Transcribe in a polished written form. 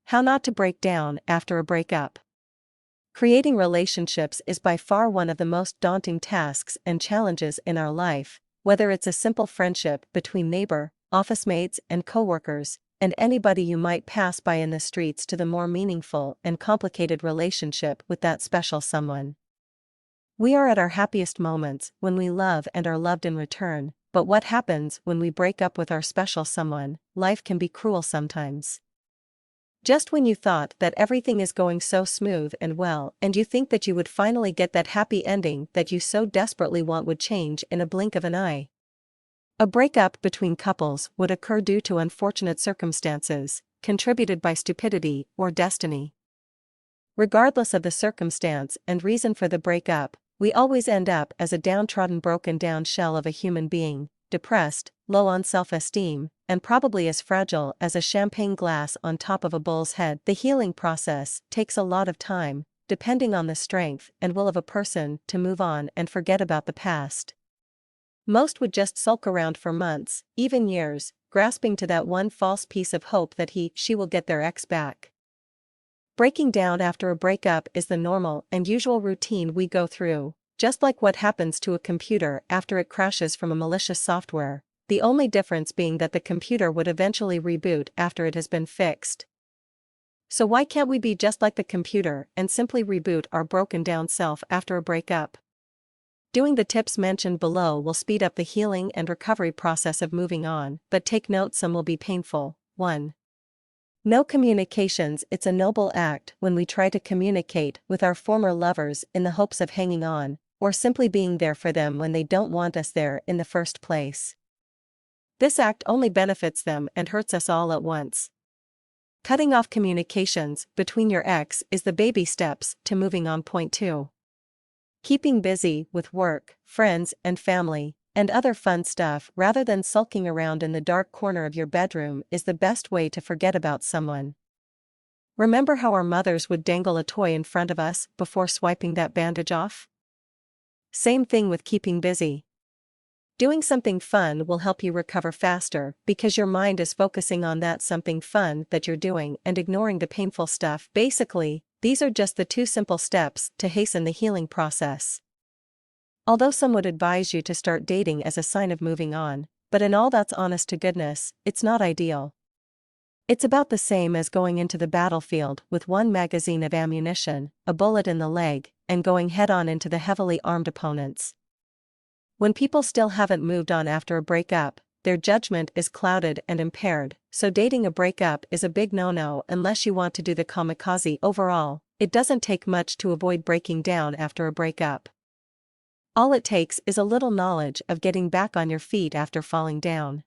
How not to break down after a breakup. Creating relationships is by far one of the most daunting tasks and challenges in our life, whether it's a simple friendship between neighbor, office mates, and coworkers, and anybody you might pass by in the streets, to the more meaningful and complicated relationship with that special someone. We are at our happiest moments when we love and are loved in return, but what happens when we break up with our special someone? Life can be cruel sometimes. Just when you thought that everything is going so smooth and well, and you think that you would finally get that happy ending that you so desperately want, would change in a blink of an eye. A breakup between couples would occur due to unfortunate circumstances, contributed by stupidity or destiny. Regardless of the circumstance and reason for the breakup, we always end up as a downtrodden, broken down shell of a human being, depressed, low on self-esteem, and probably as fragile as a champagne glass on top of a bull's head. The healing process takes a lot of time, depending on the strength and will of a person to move on and forget about the past. Most would just sulk around for months, even years, grasping to that one false piece of hope that she will get their ex back. Breaking down after a breakup is the normal and usual routine we go through, just like what happens to a computer after it crashes from a malicious software, the only difference being that the computer would eventually reboot after it has been fixed. So why can't we be just like the computer and simply reboot our broken down self after a breakup? Doing the tips mentioned below will speed up the healing and recovery process of moving on, but take note, some will be painful. 1. No communications. It's a noble act when we try to communicate with our former lovers in the hopes of hanging on, or simply being there for them when they don't want us there in the first place. This act only benefits them and hurts us all at once. Cutting off communications between your ex is the baby steps to moving on. Point 2. Keeping busy with work, friends and family, and other fun stuff rather than sulking around in the dark corner of your bedroom is the best way to forget about someone. Remember how our mothers would dangle a toy in front of us before swiping that bandage off? Same thing with keeping busy. Doing something fun will help you recover faster because your mind is focusing on that something fun that you're doing and ignoring the painful stuff. Basically, these are just the 2 simple steps to hasten the healing process. Although some would advise you to start dating as a sign of moving on, but in all that's honest to goodness, it's not ideal. It's about the same as going into the battlefield with 1 magazine of ammunition, a bullet in the leg, and going head-on into the heavily armed opponents. When people still haven't moved on after a breakup, their judgment is clouded and impaired, so dating a breakup is a big no-no unless you want to do the kamikaze. Overall, it doesn't take much to avoid breaking down after a breakup. All it takes is a little knowledge of getting back on your feet after falling down.